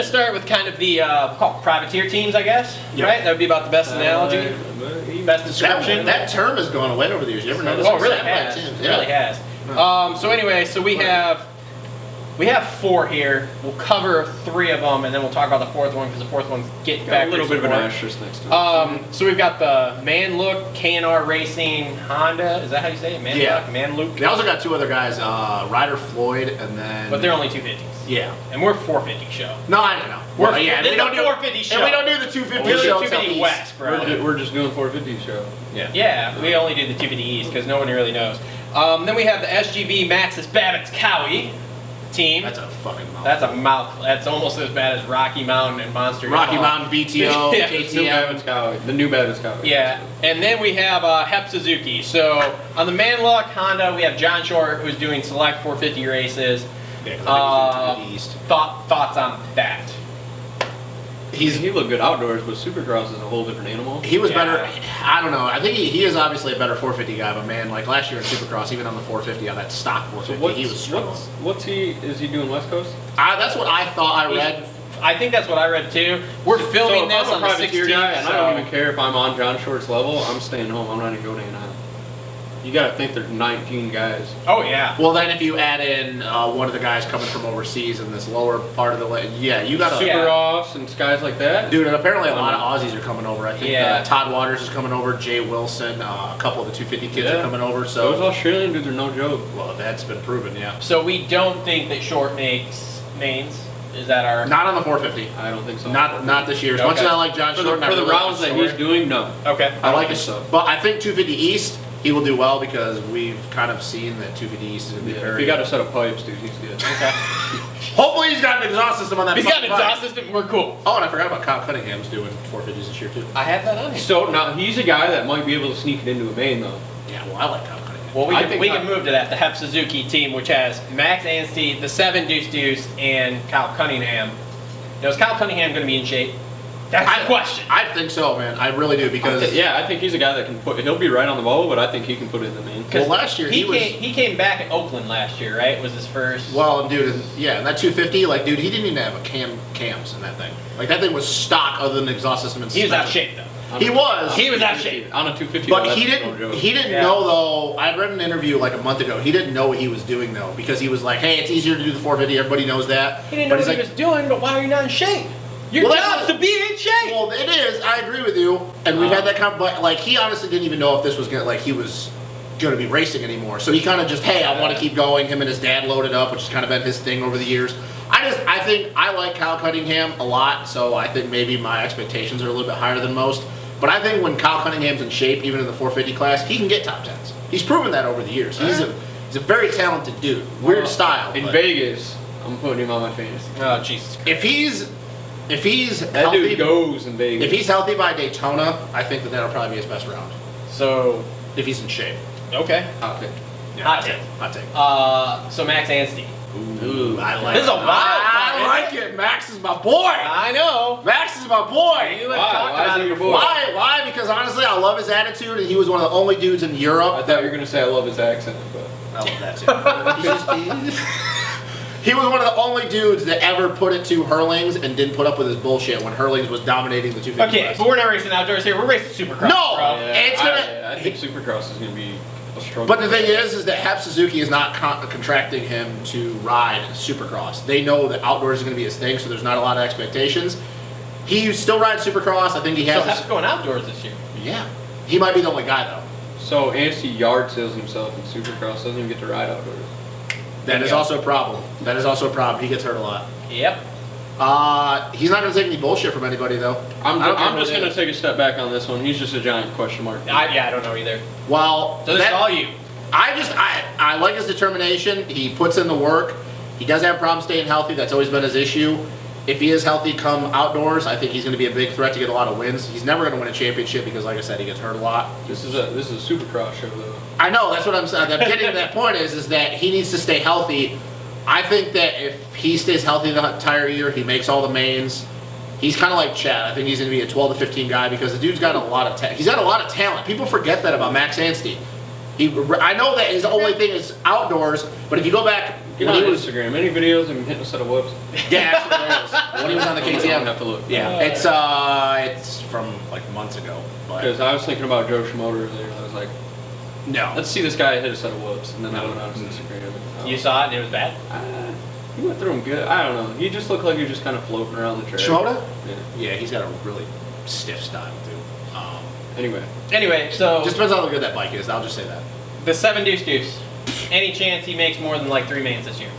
start with kind of the call it privateer teams, I guess. Yep. Right? That would be about the best analogy, best description. That term has gone away over the years. You ever notice? Oh, it really has. It really has. So anyway, so we have 4 here. We'll cover 3 of them, and then we'll talk about the 4th one because the 4th one's getting back a little bit of an asterisk next to it. So we've got the Man Look K&R Racing Honda. Is that how you say it? Man Look. They also got 2 other guys, Ryder Floyd, and then. But they're only 250s. Yeah. And we're 450 show. No, I don't know. We're we don't do 450 show. And we don't do the 250 we're show. We're 250 West, bro. We're just doing 450 show. Yeah. Yeah, we only do the 250 East because no one really knows. Then we have the SGB Maxis Babbitt's Cowie team. That's a fucking mouth. That's a mouth. That's almost as bad as Rocky Mountain and Monster. Rocky Mountain, BTO, Yeah. KTM. The new Babbitt's Cowie. Yeah, and then we have Hep Suzuki. So on the Man Luck Honda, we have John Short, who's doing select 450 races. Yeah, East. Thoughts on that? He looked good outdoors, but Supercross is a whole different animal. He was better. I don't know. I think he is obviously a better 450 guy, but man, like last year in Supercross, even on the 450, on that stock 450, he was struggling. Is he doing West Coast? That's what I thought I read. I think that's what I read too. We're filming this on the 16th. Guy, and I don't even care if I'm on John Short's level. I'm staying home. I'm not even going to Anaheim. You got to think there's 19 guys. Oh, yeah. Well, then if you add in one of the guys coming from overseas in this lower part of the you got to. Supercross and guys like that. Dude, and apparently a lot of Aussies are coming over. I think Todd Waters is coming over, Jay Wilson, a couple of the 250 kids are coming over. So those Australian dudes are no joke. Well, that's been proven, yeah. So we don't think that Short makes mains? Is that our... Not on the 450. I don't think so. Not this year. As much as I like John Short. For the rounds that he's doing, no. Okay. I like it. So. But I think 250 East, he will do well because we've kind of seen that 250 East is going to be very... If you got a set of pipes, dude, he's good. Okay. Hopefully he's got an exhaust system on that. He's got an exhaust system. We're cool. Oh, and I forgot about Kyle Cunningham's doing 450s this year, too. I have that on here. So, now, he's a guy that might be able to sneak it into a main, though. Yeah, well, I like Kyle Cunningham. Well, we can move to that. The Hep Suzuki team, which has Max Anstey, the 7 Deuce Deuce, and Kyle Cunningham. Now, is Kyle Cunningham going to be in shape? That's the question. I think so, man. I really do because I think he's a guy that can put. He'll be right on the ball, but I think he can put it in the main. Well, last year he came back at Oakland last year, right? Was his first. Well, dude, and that 250, like, dude, he didn't even have a cams in that thing. Like, that thing was stock other than the exhaust system and suspension. He was out of shape though. He was out of shape on a 250. But he didn't know though. I read an interview like a month ago. He didn't know what he was doing though because he was like, "Hey, it's easier to do the 450. Everybody knows that." He didn't know what he was doing, but why are you not in shape? Your job's to be in shape. Well, it is. I agree with you, and we've had that but like he honestly didn't even know if this was he was going to be racing anymore. So he kind of just, hey, I want to keep going. Him and his dad loaded up, which has kind of been his thing over the years. I think I like Kyle Cunningham a lot, so I think maybe my expectations are a little bit higher than most. But I think when Kyle Cunningham's in shape, even in the 450 class, he can get top 10s. He's proven that over the years. He's a very talented dude. Weird style. In Vegas, I'm putting him on my fantasy. Oh, Jesus Christ. If he's that healthy, dude goes in Vegas. If he's healthy by Daytona, I think that'll probably be his best round. So if he's in shape. Okay. Hot take. Yeah, hot take. So Max Anstey. Ooh, I like this is a wild I like it. Max is my boy. I know. Max is my boy. You have talked about it before. Why? Because honestly, I love his attitude, and he was one of the only dudes in Europe. I thought you were going to say I love his accent, but I love that too. He was one of the only dudes that ever put it to Hurlings and didn't put up with his bullshit when Hurlings was dominating the 250 Okay, class. but we're not racing outdoors here. We're racing Supercross. No, bro. Yeah, I think Supercross is going to be a struggle. But the thing is that Hep Suzuki is not contracting him to ride Supercross. They know that outdoors is going to be his thing, so there's not a lot of expectations. He still rides Supercross. I think he has. So Hep's going outdoors this year. Yeah, he might be the only guy though. So Anstey yard sales himself in Supercross, doesn't even get to ride outdoors. That is also a problem. That is also a problem. He gets hurt a lot. Yep. He's not going to take any bullshit from anybody though. I'm just going to take a step back on this one. He's just a giant question mark. I don't know either. Well, so that's all you. I like his determination. He puts in the work. He does have problems staying healthy. That's always been his issue. If he is healthy come outdoors, I think he's going to be a big threat to get a lot of wins. He's never going to win a championship because, like I said, he gets hurt a lot. This is a Supercross show, though. I know, that's what I'm saying. I'm getting to that point is that he needs to stay healthy. I think that if he stays healthy the entire year, he makes all the mains. He's kind of like Chad. I think he's going to be a 12 to 15 guy because the dude's got a lot of he's got a lot of talent. People forget that about Max Anstey. I know that his only thing is outdoors, but if you go back Get when on he was Instagram. Any videos of him hitting a set of whoops? yeah, actually there is. When he was on the I'm gonna KTM. have to look. Yeah, it's from like months ago. But Because I was thinking about Joe Schmoder earlier, and I was like, no, let's see this guy hit a set of whoops, and then I went on his Instagram. And, You saw it and it was bad? He went through them good. I don't know. He just looked like he was just kind of floating around the track. Shimoda? Yeah. Yeah, he's got a really stiff style too. Anyway, so Just depends on how good that bike is. I'll just say that. the 7 deuce. Any chance he makes more than like 3 mains this year?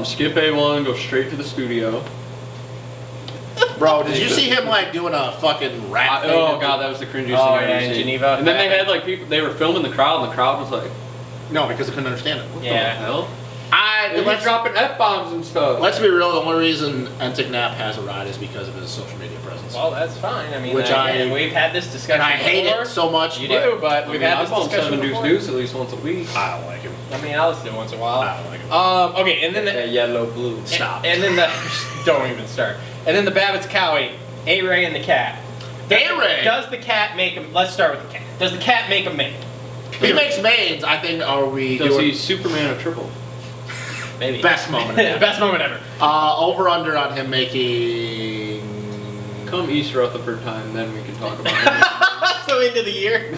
Skip A1, go straight to the studio. Bro, did you see him like doing a fucking rap thing? Oh god, that was the cringiest Oh, thing I've yeah, ever in seen. Geneva. And then they had like people. They were filming the crowd, and the crowd was like, No, because I couldn't understand it. "What Yeah. the hell?" Let's, Let's dropping F-bombs and stuff. let's be real. The only reason Entic Nap has a ride is because of his social media presence. Well, that's fine. I mean, Which again, we've had this discussion and I hate before. it so much. You but do, but we've had I this call him discussion 7 before. deuce at least once a week. I don't like him. I mean, I'll listen to it once in a while. I don't like him. Okay, and then the That yellow blue. Stop. And then the don't even start. And then the Babbitt's Cowie, A-Ray and the cat. A-Ray? Does the cat make him? Let's start with the cat. Does the cat make him make? He makes mains. I think. Are we Does doing he Superman a triple? Maybe. best moment? ever. Best moment ever. Over under on him making. Come Easter Rutherford time, then we can talk about it. So into the year.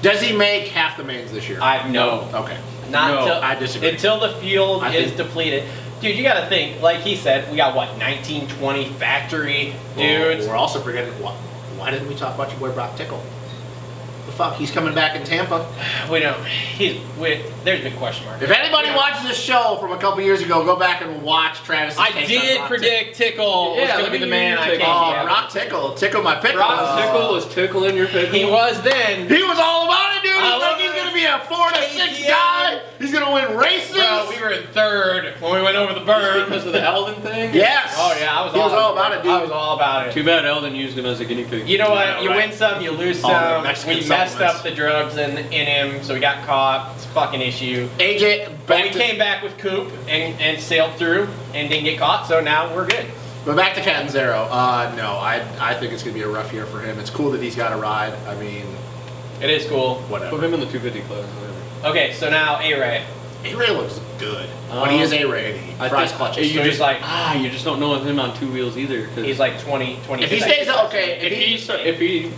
Does he make half the mains this year? No. Okay. Not No, until I disagree. Until the field I is think- depleted. Dude, you gotta think, like he said, we got what, 19, 20 factory dudes? We're also forgetting. Why didn't we talk about your boy Brock Tickle? The fuck? He's coming back in Tampa. We don't. There's a big question mark. If anybody watches this show from a couple years ago, go back and watch Travis's I takes on did Brock predict Tickle was Yeah, gonna let be me the man. hear I your can't. take. Oh, yeah. Brock Tickle my pickle. Brock Tickle was tickling your pickle. He was then. He was all about it, dude. I He's like love he's it. gonna be a 4 to 6 KTM. guy. He's gonna win races. Bro, we were in third when we went over the berm. because of the Eldon thing? Yes. Oh yeah, He was all about it, dude. I was all about it. Too bad Eldon used him as a guinea pig. You know what? Yeah, You right. win some, you lose All the some. Mexican We messed supplements. up the drugs in him, so we got caught. It's a fucking issue. AJ, But we came back with Coop and sailed through and didn't get caught, so now we're good. But back to Catanzaro. No, I think it's gonna be a rough year for him. It's cool that he's got a ride. I mean, It is cool. whatever. Put him in the 250 class. Whatever. Okay, so now A-Ray. A-Ray looks good. When he is A-Ray, he I fries think clutches. So he's like- you just don't know him on 2 wheels either. 'Cause He's like 20. If he stays okay, if he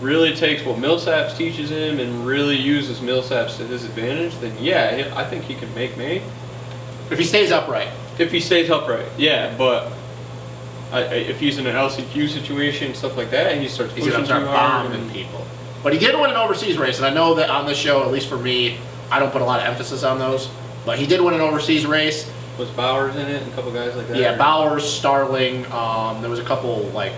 really takes what Millsaps teaches him and really uses Millsaps to his advantage, then yeah, I think he can make May. if he stays upright. If he stays upright, yeah. But if he's in an LCQ situation, stuff like that, and he starts He's pushing gonna too start hard, bombing and people. But he did win an overseas race, and I know that on this show, at least for me, I don't put a lot of emphasis on those. But he did win an overseas race. was Bowers in it and a couple guys like that. Yeah, Bowers, Starling. There was a couple like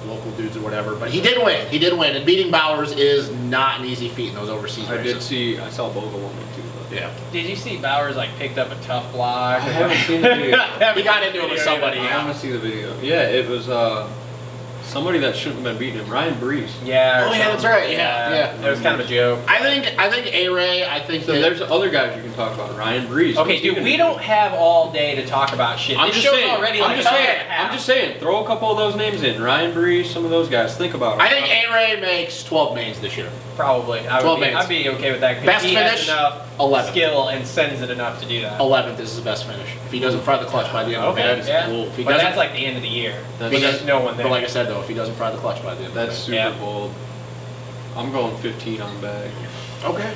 local dudes or whatever. But he did win. He did win, and beating Bowers is not an easy feat in those overseas I races. I saw Bogle won it too. But Yeah. Did you see Bowers like picked up a tough block? I haven't seen the video. He got into it with somebody. I want to see the video. Yeah, it was somebody that shouldn't have been beating him, Ryan Brees. Yeah. or Oh, yeah, that's something. right. Yeah. It was kind of a joke. I think A-Ray. I think So that there's other guys you can talk about. Ryan Brees. Okay, What's he dude, gonna we do? don't have all day to talk about shit. I'm This just show's saying. already I'm like just an hour saying. and a half. I'm just saying. Throw a couple of those names in. Ryan Brees, some of those guys. Think about it. I think A-Ray makes 12 mains this year. Probably. 12 mains. I'd be okay with that Best because he finish, has enough 11. skill and sends it enough to do that. 11th is his best finish. If he doesn't fry the clutch by the end of the Okay, day, yeah. cool. If he But doesn't, that's like the end of the year. That's- When there's no one there. but like I said though, if he doesn't fry the clutch by the end That's of the super Yeah. bold. I'm going 15 on the bag. day. Okay.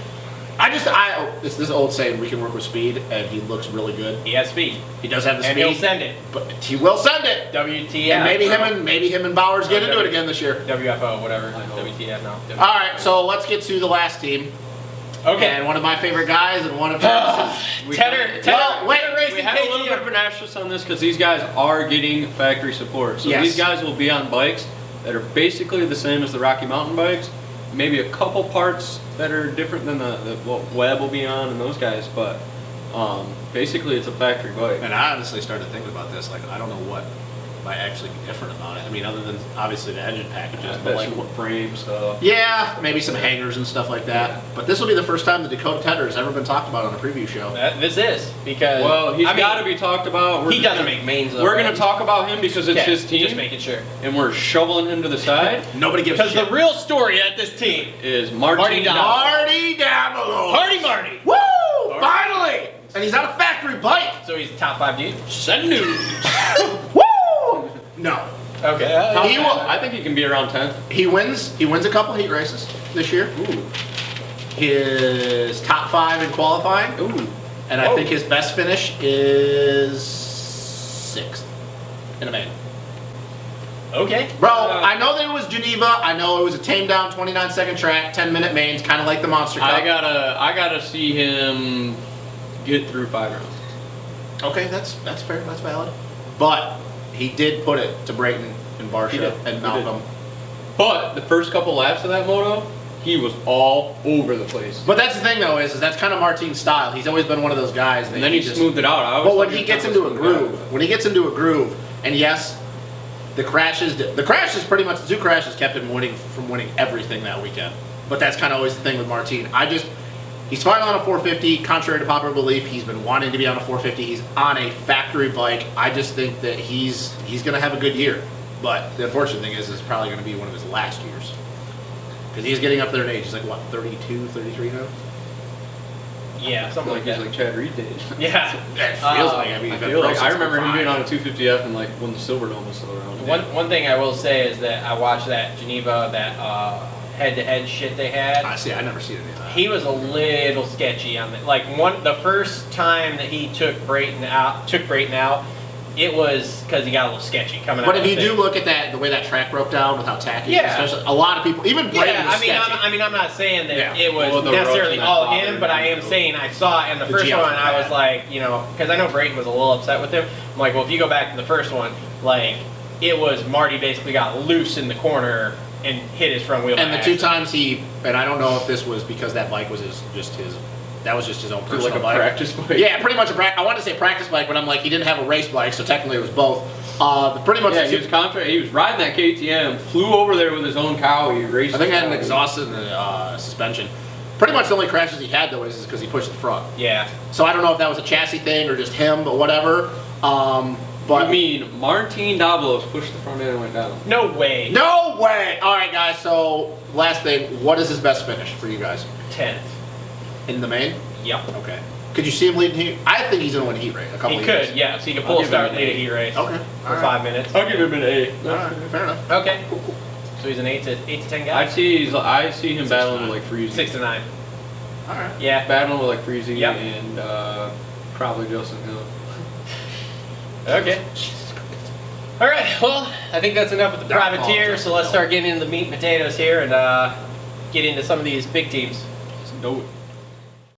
It's this old saying, we can work with speed, and he looks really good. He has speed. He does have the And speed. he'll send it. But he will send it. WTF. And maybe him and Bowers get into it W- again this year. WFO, whatever. I hope. WTF, no. All right, so let's get to the last team. Okay. And one of my favorite guys and one of Travis's. Tedder Well, wait, Racing We have a little bit of KTM. an asterisk on this because these guys are getting factory support. So Yes. these guys will be on bikes that are basically the same as the Rocky Mountain bikes. Maybe a couple parts that are different than what Webb will be on and those guys, but basically it's a factory bike. And I honestly started thinking about this. Like, I don't know what might actually be different about it. I mean, other than obviously the engine packages, but like, Like frame stuff. yeah, maybe some hangers and stuff like that. Yeah. But this will be the first time the Dakota Tedder has ever been talked about on a preview show. This is because. Well, he's I mean, got to be talked about. He doesn't make mains though. We're going right? to talk about him because it's Okay, his team, Just making sure. and we're shoveling him to the side. Nobody gives a Because shit. the real story at this team. Is Marty Martin Dowd. Marty Davilo. Marty. Woo! Finally! And he's on a factory bike. So he's a top 5 dude? Send news. Woo! No. Okay. He will. I think he can be around 10th. He wins a couple heat races this year. Ooh. His top 5 in qualifying. Ooh. And I think his best finish is 6th in a main. Okay. Bro, I know that it was Geneva. I know it was a tamed down 29-second track, 10-minute mains, kind of like the Monster Cup. I gotta see him get through 5 rounds. Okay, that's fair. That's valid. But he did put it to Brayton and He Barsha did. and He Malcolm. But the first couple laps of that moto, he was all over the place. But that's the thing, though, is that's kind of Martin's style. He's always been one of those guys. That And then he just smoothed it out. I always But when thought he was gets kind of into a smooth groove, guy. when he gets into a groove, and yes, the crashes pretty much, the 2 crashes kept him from winning everything that weekend. But that's kind of always the thing with Martin. He's finally on a 450, contrary to popular belief. He's been wanting to be on a 450. He's on a factory bike. I just think that he's going to have a good year. But the unfortunate thing is it's probably going to be one of his last years. Because he's getting up there in age. He's like, what, 32, 33 now? Yeah, something like He's that. like Chad Reed did. Yeah. It feels like, I mean, I he's been feel pro like since I remember him 05. being on a 250F and like when the Silver Dome was still around. One thing I will say is that I watched that Geneva, that head-to-head shit they had. I see. I never seen any of that. He was a little sketchy on it. Like the first time that he took Brayton out, it was because he got a little sketchy coming out. But if you of the do thing. look at that, the way that track broke down with how tacky, Yeah. especially a lot of people, even Brayton Yeah, was I mean, sketchy. I'm not saying that Yeah. it was Well, the necessarily roach all and that him, but I am bothered saying I saw it in the The first GF one. was I was bad. like, because I know Brayton was a little upset with him. I'm like, well, if you go back to the first one, like, it was Marty basically got loose in the corner and hit his front wheel. And by the 2 accident. times and I don't know if this was because that bike was that was just his own personal like a bike. practice bike. Yeah, pretty much I wanted to say practice bike, but I'm like, he didn't have a race bike, so technically it was both. Pretty much. Yeah, he was riding that KTM, flew over there with his own cow. He raced. I think I had an the cow. exhaust in the suspension. Pretty much the only crashes he had though is because he pushed the front. Yeah. So I don't know if that was a chassis thing or just him, but whatever. But You mean Martin Dablos pushed the front end and went down? No way. no way! All right, guys. So last thing, what is his best finish for you guys 10th. in the main? Yep. Okay. Could you see him leading heat? I think he's gonna win heat race. A couple He of could, years. yeah. So he could I'll pull a give him start an lead a A. heat race Okay. for All right. 5 minutes. I'll give him an A. All right. Fair enough. Okay. So he's an 8 to 10 guy. I see him 6 battling to with like Freezy. 6 to 9. All right. Yeah. Battling with like Freezy Yep. and probably Justin Hill. Okay. All right. Well, I think that's enough with the Dark privateer. fault. So let's start getting into the meat and potatoes here and get into some of these big teams. Let's do it.